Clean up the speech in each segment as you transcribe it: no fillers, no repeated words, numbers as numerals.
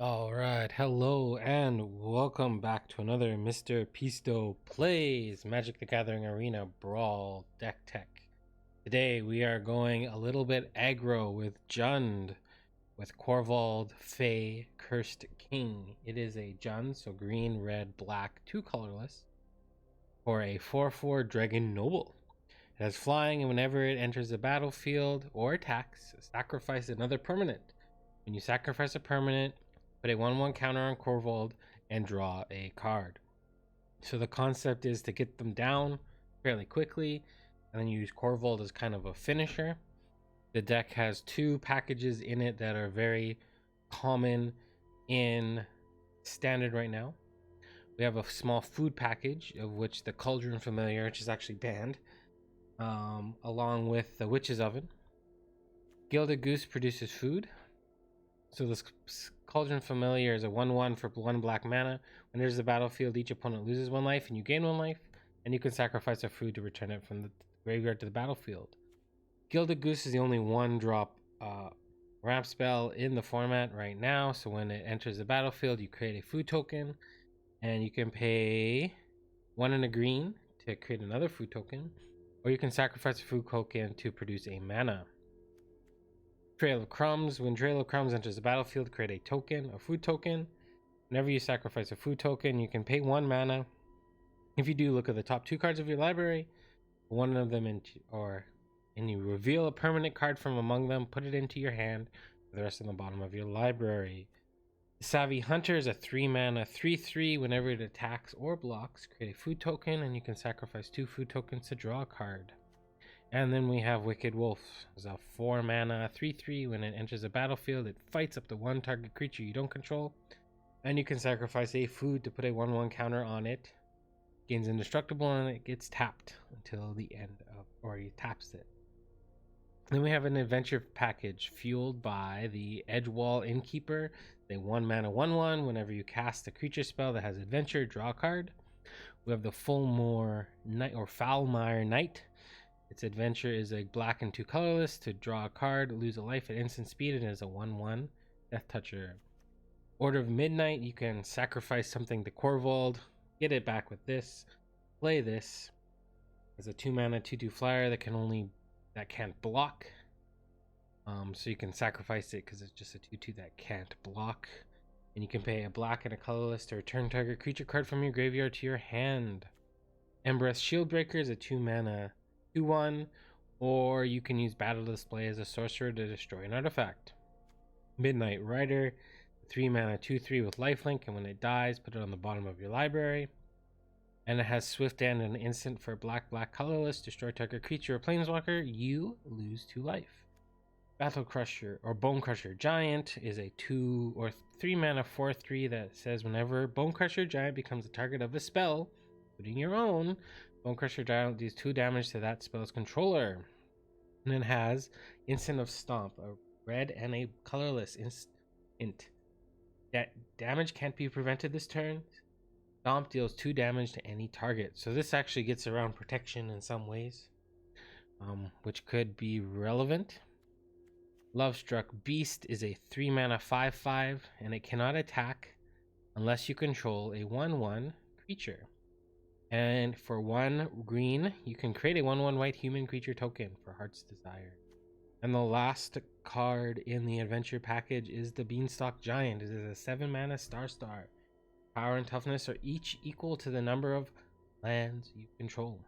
Alright, hello and welcome back to another Mr. Pisto Plays Magic the Gathering Arena Brawl deck tech. Today we are going a little bit aggro with Jund with Korvold Fae-Cursed King. It is a Jund, so green, red, black, 2 colorless, for a 4/4 Dragon Noble. It has flying, and whenever it enters the battlefield or attacks, sacrifice another permanent. When you sacrifice a permanent, put a 1/1 counter on Korvold and draw a card. So the concept is to get them down fairly quickly and then use Korvold as kind of a finisher. The deck has 2 packages in it that are very common in standard right now. We have a small food package, of which the Cauldron Familiar, which is actually banned, along with the Witch's Oven. Gilded Goose produces food. So this Cauldron Familiar is a 1/1 for 1 black mana. When there's a battlefield, each opponent loses 1 life and you gain 1 life, and you can sacrifice a food to return it from the graveyard to the battlefield. Gilded Goose is the only 1-drop ramp spell in the format right now, so when it enters the battlefield, you create a food token, and you can pay 1 and a green to create another food token, or you can sacrifice a food token to produce a mana. Trail of Crumbs. When Trail of Crumbs enters the battlefield, create a token, a food token. Whenever you sacrifice a food token, you can pay 1 mana. If you do, look at the top 2 cards of your library, one of them and you reveal a permanent card from among them, put it into your hand, with the rest on the bottom of your library. The Savvy Hunter is a 3 mana 3/3. Whenever it attacks or blocks, create a food token, and you can sacrifice 2 food tokens to draw a card. And then we have Wicked Wolf. It's a 4 mana 3/3. When it enters the battlefield, it fights up to 1 target creature you don't control, and you can sacrifice a food to put a 1/1 counter on it. Gains indestructible, and it gets tapped until the end of, or he taps it. Then we have an adventure package fueled by the Edgewall Innkeeper. A 1 mana 1/1. Whenever you cast a creature spell that has adventure, draw a card. We have the Fulmore Knight, or Foulmire Knight. Its adventure is a black and 2 colorless to draw a card, lose a life at instant speed, and is a 1/1 Death Toucher. Order of Midnight. You can sacrifice something to Korvold, get it back with this, play this as a 2 mana 2/2 flyer that can't block. So you can sacrifice it because it's just a 2/2 that can't block, and you can pay a black and a colorless to return target creature card from your graveyard to your hand. Ember Shieldbreaker is a 2 mana 2/1, or you can use Battle Display as a sorcerer to destroy an artifact. Midnight Rider, 3 mana 2/3 with lifelink, and when it dies, put it on the bottom of your library. And it has Swift and an instant for black colorless. Destroy target creature or planeswalker, you lose 2 life. Bonecrusher or Bonecrusher Giant is a 2 or 3 mana 4/3 that says whenever Bonecrusher Giant becomes the target of a spell, including your own, Bonecrusher Giant deals 2 damage to that spell's controller. And it has Instant of Stomp, a red and a colorless int. That damage can't be prevented this turn. Stomp deals 2 damage to any target. So this actually gets around protection in some ways, which could be relevant. Lovestruck Beast is a 3 mana 5/5, and it cannot attack unless you control a 1/1 creature. And for 1 green, you can create a 1/1 white human creature token for Heart's Desire. And the last card in the adventure package is the Beanstalk Giant. It is a 7 mana star. Power and toughness are each equal to the number of lands you control.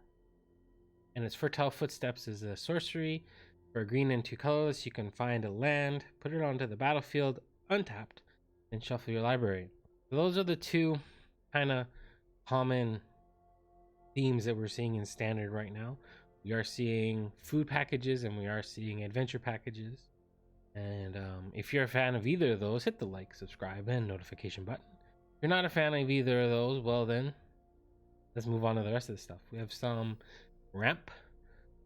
And its Fertile Footsteps is a sorcery. For a green and 2 colorless, you can find a land, put it onto the battlefield untapped, and shuffle your library. So those are the 2 kind of common themes that we're seeing in standard right now. We are seeing food packages and we are seeing adventure packages. And if you're a fan of either of those, hit the like, subscribe, and notification button. If you're not a fan of either of those, well then, let's move on to the rest of the stuff. We have some ramp.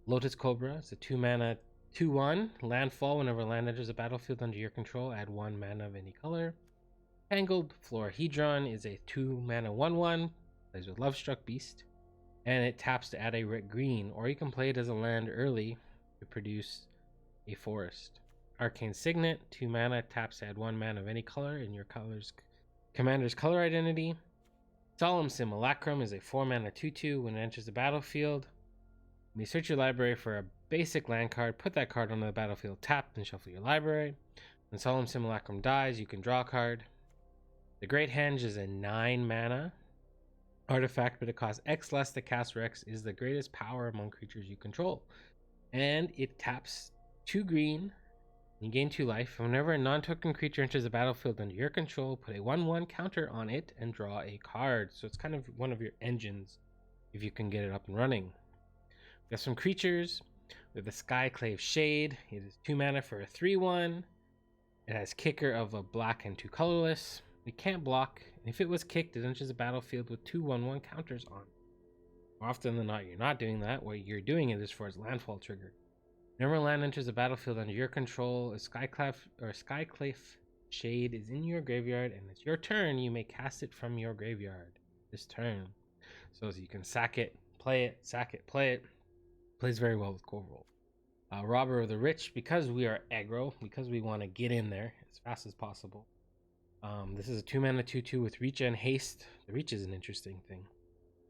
Lotus Cobra. It's a 2 mana 2/1 landfall. Whenever land enters a battlefield under your control, add 1 mana of any color. Tangled Florahedron is a 2 mana 1/1, plays with Lovestruck Beast, and it taps to add a red green, or you can play it as a land early to produce a forest. Arcane Signet, 2 mana, taps to add 1 mana of any color in your commander's color identity. Solemn Simulacrum is a 4 mana 2/2. When it enters the battlefield, you may search your library for a basic land card, put that card on the battlefield tapped, and shuffle your library. When Solemn Simulacrum dies, you can draw a card. The Great Henge is a 9 mana artifact, but it costs X less to cast, where X is the greatest power among creatures you control. And it taps 2 green, and you gain 2 life. Whenever a non-token creature enters the battlefield under your control, put a 1/1 counter on it and draw a card. So it's kind of one of your engines if you can get it up and running. We have some creatures. We have the Skyclave Shade. It is 2 mana for a 3/1. It has kicker of a black and 2 colorless. It can't block. If it was kicked, it enters the battlefield with 2 1/1 counters on. More often than not, you're not doing that. What you're doing it is for its landfall trigger. Whenever land enters the battlefield under your control, a Skyclave Shade is in your graveyard, and it's your turn. You may cast it from your graveyard this turn. So you can sack it, play it, sack it, play it. Plays very well with Korvold. Robber of the Rich, because we are aggro, because we want to get in there as fast as possible. This is a 2 mana 2/2 with reach and haste. The reach is an interesting thing.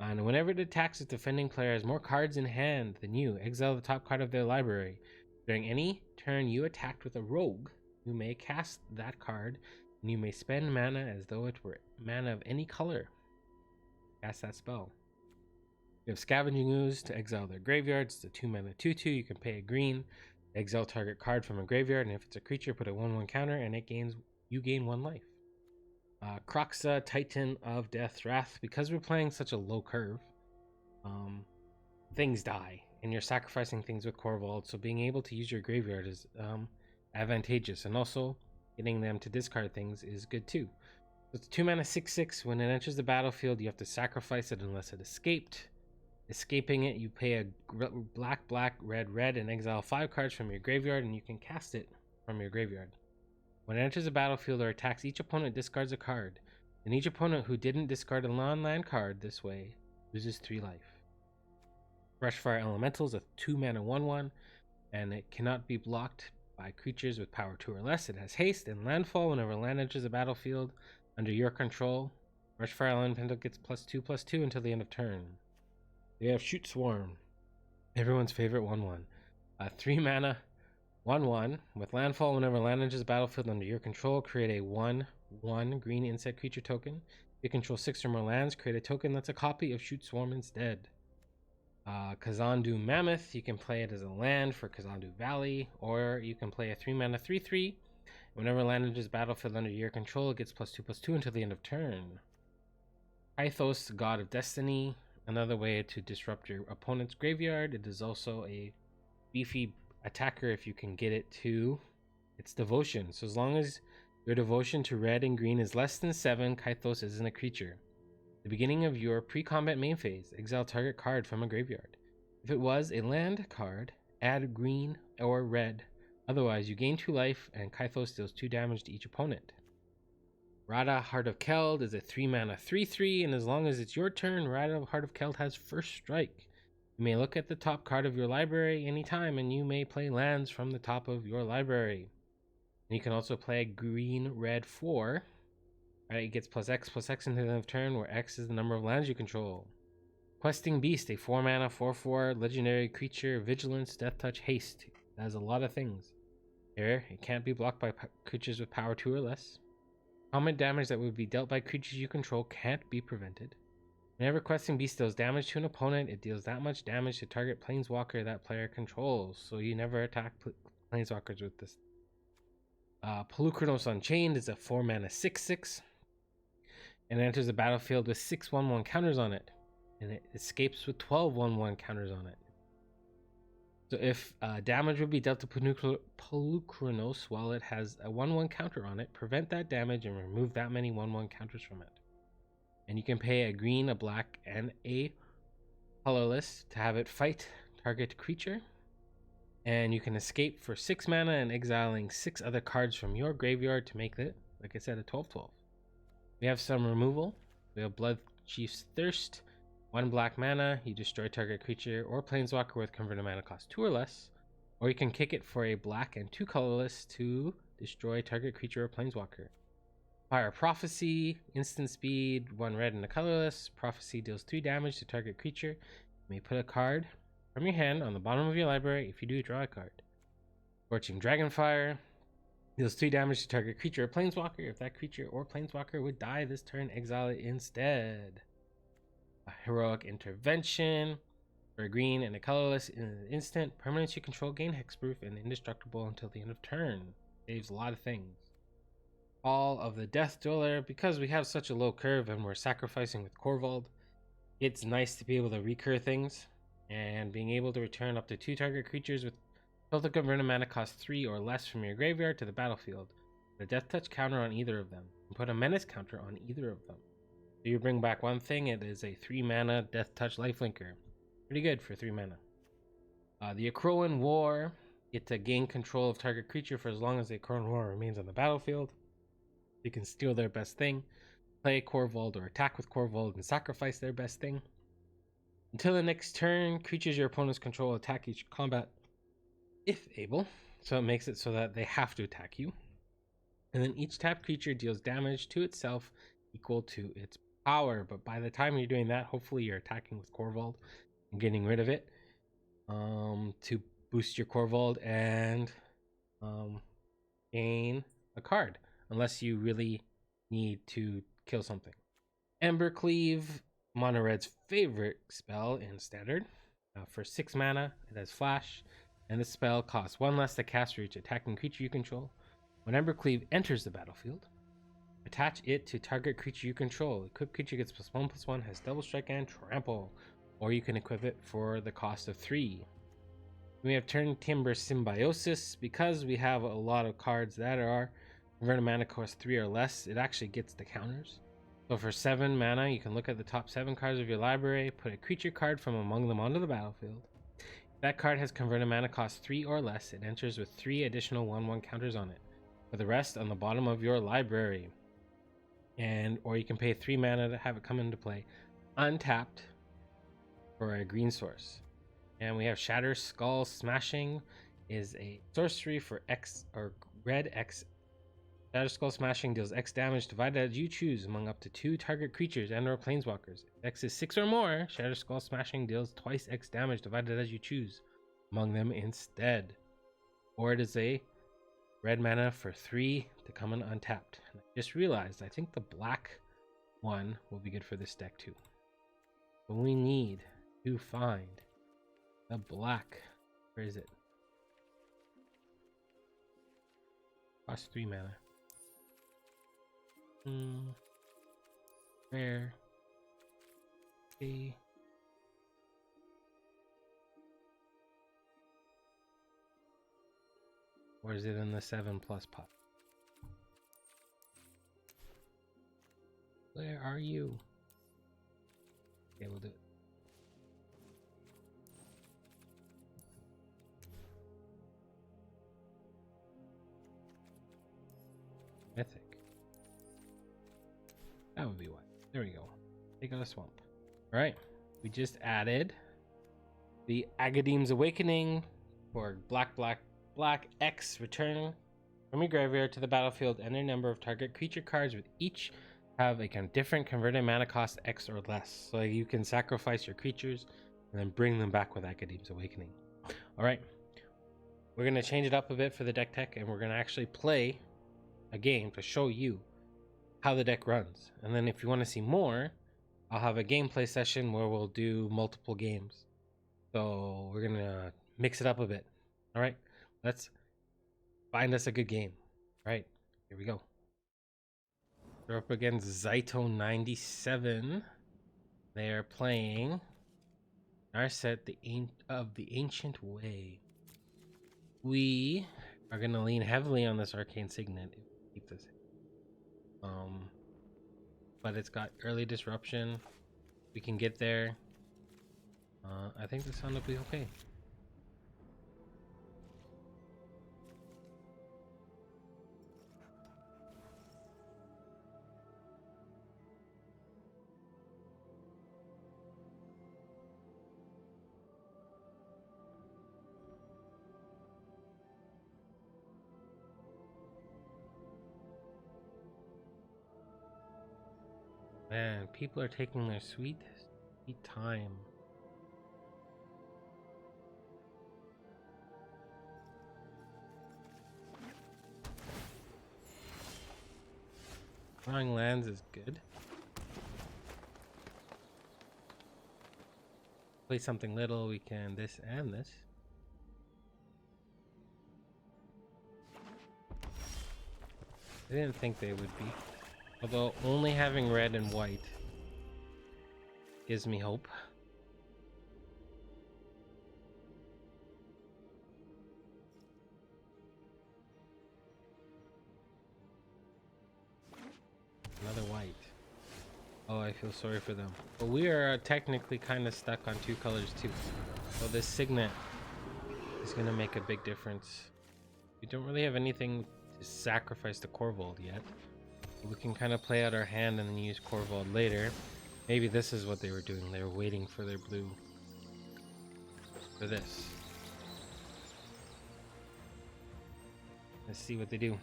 And whenever it attacks, its defending player has more cards in hand than you. Exile the top card of their library. During any turn you attacked with a rogue, you may cast that card, and you may spend mana as though it were mana of any color. Cast that spell. You have Scavenging Ooze to exile their graveyards. It's a 2 mana 2/2. You can pay a green, exile target card from a graveyard, and if it's a creature, put a 1/1 counter, and you gain 1 life. Kroxa, Titan of Death's Wrath. Because we're playing such a low curve, things die, and you're sacrificing things with Korvold, so being able to use your graveyard is advantageous, and also getting them to discard things is good too. So it's 2 mana 6/6. When it enters the battlefield, you have to sacrifice it unless it escaped. Escaping it, you pay a black, red, and exile 5 cards from your graveyard, and you can cast it from your graveyard. When it enters the battlefield or attacks, each opponent discards a card, and each opponent who didn't discard a non-land card this way loses 3 life. Brushfire Elemental is a 2 mana 1/1, and it cannot be blocked by creatures with power 2 or less. It has haste and landfall. Whenever land enters the battlefield under your control, Brushfire Elemental gets +2/+2 until the end of turn. We have Shoot Swarm, everyone's favorite 1/1. 3 mana 1/1 with landfall. Whenever land enters the battlefield under your control, create a 1/1 green insect creature token. If you control 6 or more lands, create a token that's a copy of Shoot Swarm instead. Kazandu Mammoth, you can play it as a land for Kazandu Valley, or you can play a 3 mana 3/3. Whenever land enters the battlefield under your control, it gets +2/+2 until the end of turn. Pythos, God of Destiny, another way to disrupt your opponent's graveyard. It is also a beefy attacker if you can get it to its devotion. So as long as your devotion to red and green is less than 7, Kythos isn't a creature. At the beginning of your pre-combat main phase, exile target card from a graveyard. If it was a land card, add green or red. Otherwise, you gain 2 life, and Kythos deals 2 damage to each opponent. Rada, Heart of Keld is a 3 mana 3/3, and as long as it's your turn, Rada, Heart of Keld has first strike. You may look at the top card of your library anytime, and you may play lands from the top of your library. And you can also play a green-red 4. Right, it gets +X into the end of turn, where X is the number of lands you control. Questing Beast, a 4 mana 4/4 legendary creature, vigilance, death touch, haste. That has a lot of things. Here, it can't be blocked by creatures with power 2 or less. Common damage that would be dealt by creatures you control can't be prevented. Whenever Questing Beast deals damage to an opponent, it deals that much damage to target planeswalker that player controls, so you never attack planeswalkers with this. Polukranos Unchained is a 4 mana 6/6, and it enters the battlefield with 6 1/1 counters on it, and it escapes with 12 1/1 counters on it. So if damage would be dealt to Polukranos while it has a 1/1 counter on it, prevent that damage and remove that many 1/1 counters from it. And you can pay a green, a black, and a colorless to have it fight target creature. And you can escape for 6 mana and exiling 6 other cards from your graveyard to make it, like I said, a 12/12. We have some removal. We have Blood Chief's Thirst. 1 black mana, you destroy target creature or planeswalker with converted mana cost 2 or less. Or you can kick it for a black and 2 colorless to destroy target creature or planeswalker. Fire Prophecy, instant speed, 1 red and a colorless. Prophecy deals 3 damage to target creature. You may put a card from your hand on the bottom of your library. If you do, draw a card. Scorching Dragonfire deals 3 damage to target creature or planeswalker. If that creature or planeswalker would die this turn, exile it instead. A Heroic Intervention for a green and a colorless in an instant. Permanents you control gain hexproof and indestructible until the end of turn. Saves a lot of things. All of the Death Dweller, because we have such a low curve and we're sacrificing with Korvold, it's nice to be able to recur things, and being able to return up to 2 target creatures with total converted mana cost 3 or less from your graveyard to the battlefield. Put a Death Touch counter on either of them, and put a Menace counter on either of them. So you bring back one thing, it is a 3 mana Death Touch Lifelinker. Pretty good for 3 mana. The Akroan War, get to gain control of target creature for as long as the Akroan War remains on the battlefield. You can steal their best thing, play Korvold or attack with Korvold and sacrifice their best thing. Until the next turn, creatures your opponents control attack each combat if able, so it makes it so that they have to attack you. And then each tapped creature deals damage to itself equal to its power, but by the time you're doing that, hopefully you're attacking with Korvold and getting rid of it to boost your Korvold and gain a card. Unless you really need to kill something. Ember Cleave, Mono Red's favorite spell in Standard. For 6 mana, it has Flash, and this spell costs 1 less to cast for each attacking creature you control. When Ember Cleave enters the battlefield, attach it to target creature you control. Equipped creature gets +1/+1, has Double Strike and Trample, or you can equip it for the cost of 3. We have Turn Timber Symbiosis. Because we have a lot of cards that are converted mana cost 3 or less, it actually gets the counters. So for 7 mana, you can look at the top 7 cards of your library, put a creature card from among them onto the battlefield. If that card has converted mana cost 3 or less, it enters with 3 additional 1/1 counters on it. For the rest, on the bottom of your library. Or you can pay 3 mana to have it come into play untapped for a green source. And we have Shatter Skull Smashing is a sorcery for X or red X. Shatter Skull Smashing deals X damage divided as you choose among up to 2 target creatures and or planeswalkers. If X is 6 or more, Shatter Skull Smashing deals twice X damage divided as you choose among them instead. Or it is a red mana for 3 to come in untapped. And I just realized I think the black one will be good for this deck too. But we need to find the black. Where is it? Cost 3 mana. Where? Okay. Or is it in the 7+ pot? Where are you? Okay, we'll do it. Mythic. That would be what. There we go. Take out a swamp. Alright. We just added the Agadeem's Awakening for black X. Return from your graveyard to the battlefield and a number of target creature cards with each have a different converted mana cost X or less. So you can sacrifice your creatures and then bring them back with Agadeem's Awakening. Alright. We're going to change it up a bit for the deck tech, and we're going to actually play a game to show you how the deck runs. And then if you want to see more, I'll have a gameplay session where we'll do multiple games. So we're gonna mix it up a bit. All right, let's find us a good game. All right, here we go. We're up against Zaito 97. They are playing our set, the Ancient Way. We are gonna lean heavily on this Arcane Signet. Keep this. But it's got early disruption. We can get there. I think this sound will be okay. Man, people are taking their sweet time. Drawing lands is good. Play something little, we can this and this. I didn't think they would be. Although only having red and white gives me hope. Another white. Oh, I feel sorry for them. But we are technically kind of stuck on 2 colors too. So this signet is going to make a big difference. We don't really have anything to sacrifice to Korvold yet. We can kind of play out our hand and then use Korvold later. Maybe this is what they were doing. They were waiting for their blue. For this. Let's see what they do.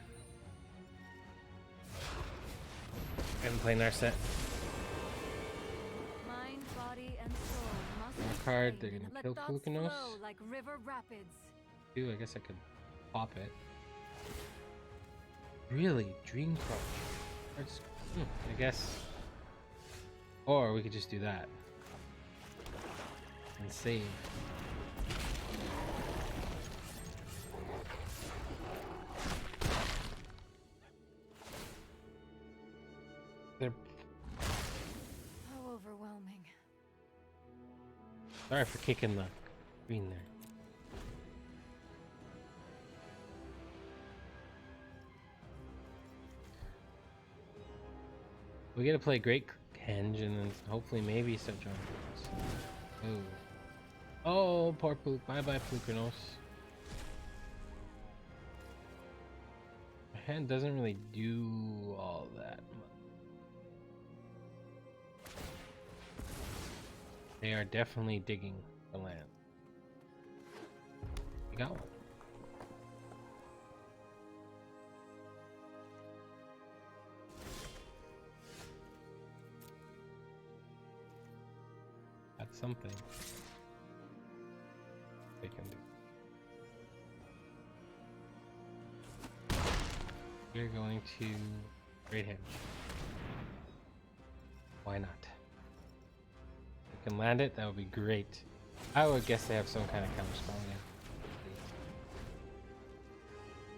And playing our set. Mind, body, and soul must Draw a card, they're gonna kill Fae-Cursed. Like river rapids. Dude, I guess I could pop it. Really? Dream Crush? I guess. Or we could just do that. And save. They're... How overwhelming. Sorry for kicking the green there. We gotta play Great Henge and then hopefully maybe start drawing cards. Oh. Oh, poor Pook. Bye bye, Fae-Cursed. My hand doesn't really do all that much. They are definitely digging the land. We got one. That's something they can do. We're going to Great Henge. Why not? If we can land it, that would be great. I would guess they have some kind of counterspell,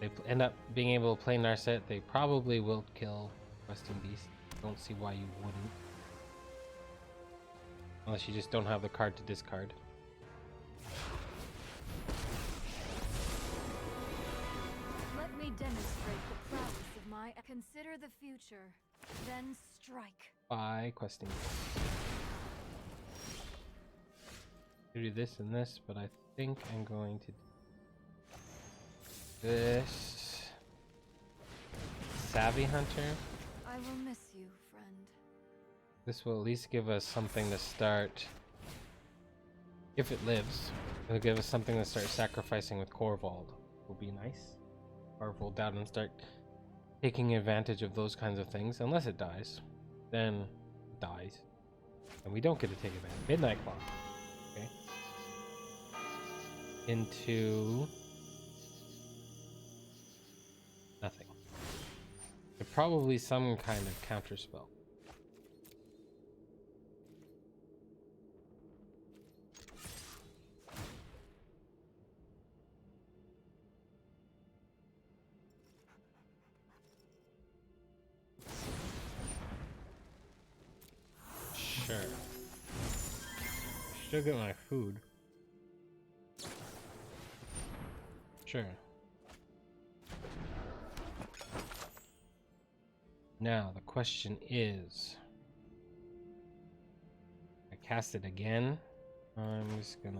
yeah. They end up being able to play Narset. They probably will kill Questing Beast. Don't see why you wouldn't. Unless you just don't have the card to discard. Let me demonstrate the prowess of my... Consider the future, then strike. By questing. Do this and this, but I think I'm going to do this. Savvy Hunter. I will miss you, friend. This will at least give us something to start. If it lives, it'll give us something to start sacrificing with Korvold. Will be nice. Korvold down and start taking advantage of those kinds of things. Unless it dies, then it dies, and we don't get to take advantage. Midnight Clock. Okay. Into nothing. But probably some kind of counter spell. Sure. Still get my food. Sure. Now the question is, I cast it again. I'm just gonna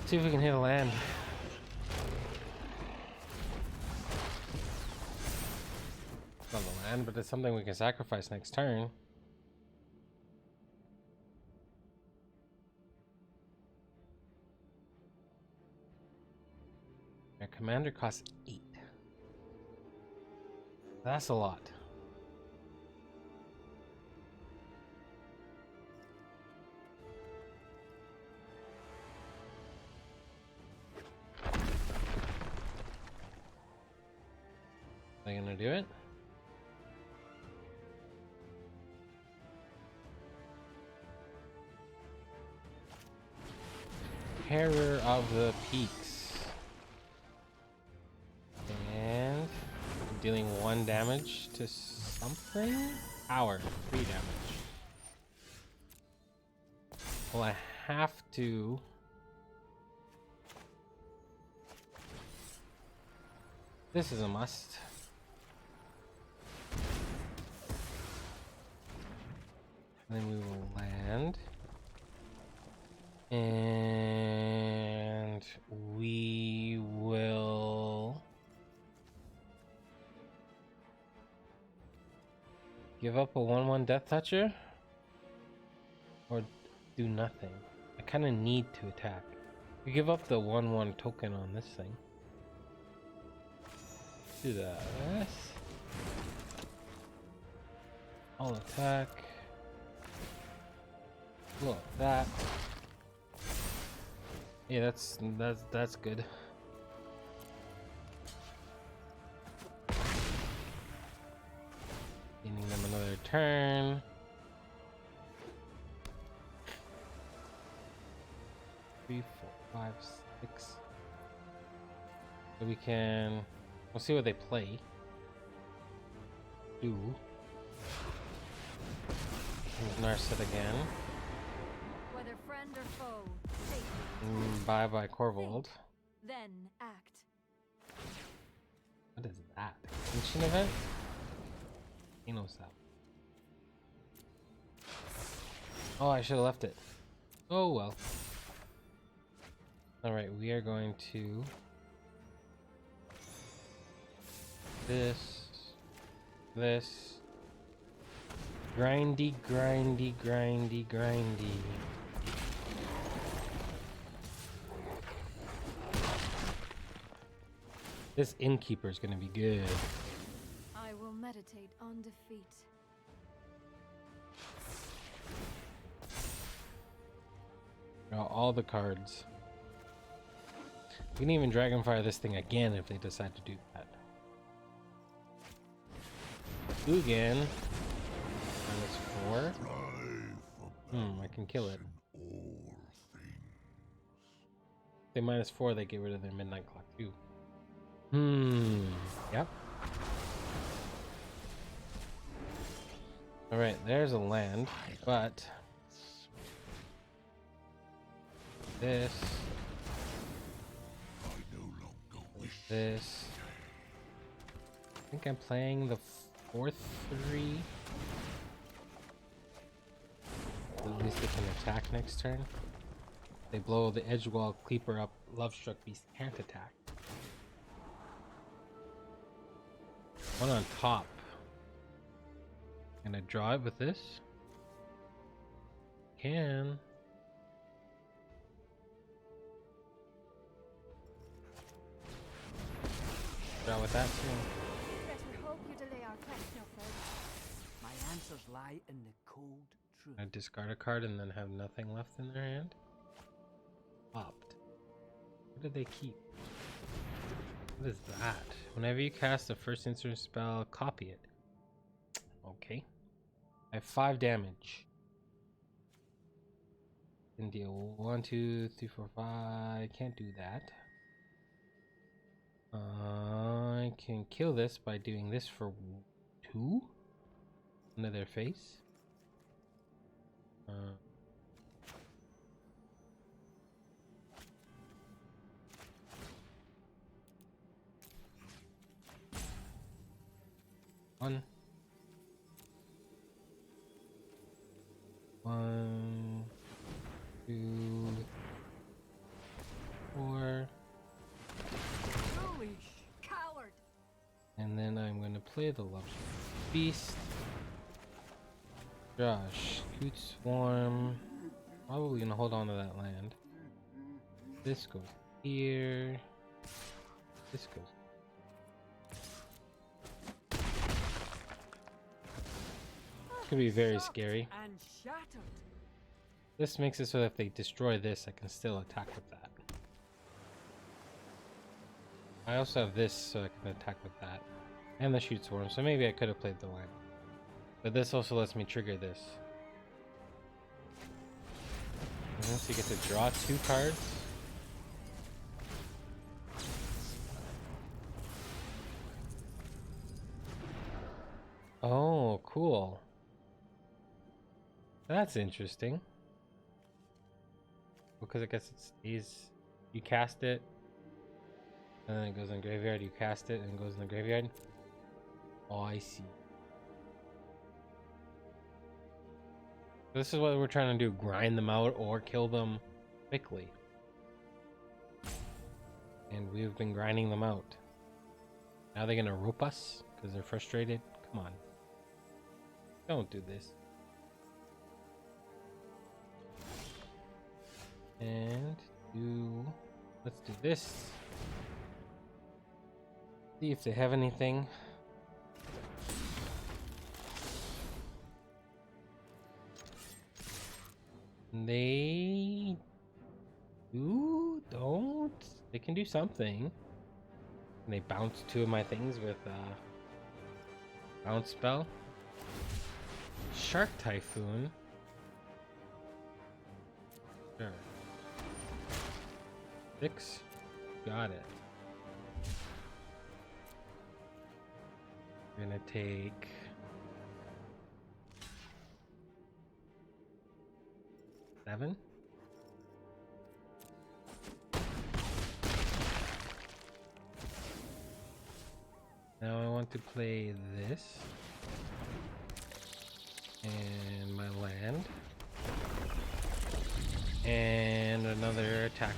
see if we can hit a land. It's not a land, but it's something we can sacrifice next turn. commander costs 8. That's a lot. Are they gonna do it? Terror of the Peaks. And dealing 1 damage to something? Power, 3 damage. Well, I have to... This is a must. Then we will land. And we will give up a 1/1 Death Toucher or do nothing. I kind of need to attack. We give up the 1/1 token on this thing. Do this. I'll attack. Look that. Yeah, that's good. Giving them another turn. Three, 4, 5, 6. So we'll see what they play. Do. Narset again. Whether friend or foe. Bye bye Korvold. Then act. What is that? Extinction event? He knows that. Oh, I should have left it. Oh well. Alright, we are going to this grindy. This innkeeper is going to be good. I will meditate on defeat. Draw all the cards. We can even Dragonfire this thing again if they decide to do that. Again. -4. I can kill it. They -4, they get rid of their midnight clock too. Yep. Alright, there's a land, but this this. I think I'm playing the 4/3. At least they can attack next turn. They blow the Edgewall Creeper up. Lovestruck Beast can't attack. One on top. Can I draw it with this? Can. Draw with that too. Better hope you delay our quest no further. My answers lie in the cold truth. I discard a card and then have nothing left in their hand. Opt. What did they keep? What is that? Whenever you cast a first instant spell, copy it. Okay. I have 5 damage. Can deal 1, 2, 3, 4, 5. I can't do that. I can kill this by doing this for 2 into their face. One, 2, 4. Foolish coward. And then I'm going to play the Lovestruck Beast. Josh, Scoot Swarm. Probably going to hold on to that land. This goes here. This goes. Could be very scary. And shattered. This makes it so that if they destroy this, I can still attack with that. I also have this, so I can attack with that. And the shoot swarm, so maybe I could have played the line. But this also lets me trigger this. So you get to draw 2 cards. Oh, cool. That's interesting. Because I guess it stays. You cast it, and then it goes in the graveyard. You cast it, and it goes in the graveyard. Oh, I see. This is what we're trying to do: grind them out or kill them quickly. And we've been grinding them out. Now they're gonna rope us because they're frustrated. Come on. Don't do this. And let's do this. See if they have anything. They don't. They can do something. And they bounce 2 of my things with bounce spell. Shark Typhoon. Sure. 6. Got it. We're gonna take seven. Now I want to play this and my land and another attacker.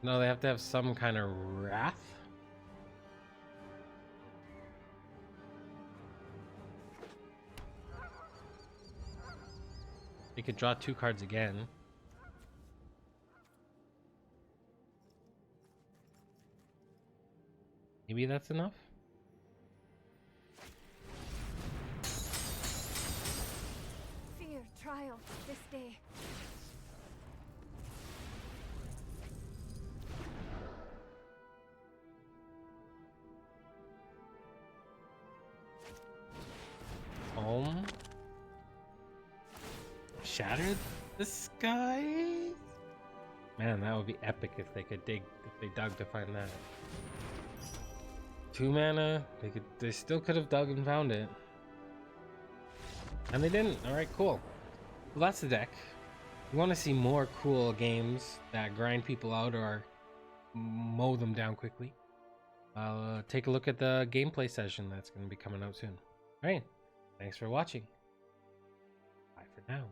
No, they have to have some kind of wrath. They could draw 2 cards again. Maybe that's enough? Fear, trial, this day. Home. Shattered the sky. Man, that would be epic if they could dig, if they dug to find that. 2 mana, they still could have dug and found it. And they didn't. Alright, cool. Well, that's the deck. If you want to see more cool games that grind people out or mow them down quickly, take a look at the gameplay session that's going to be coming out soon. Alright, thanks for watching. Bye for now.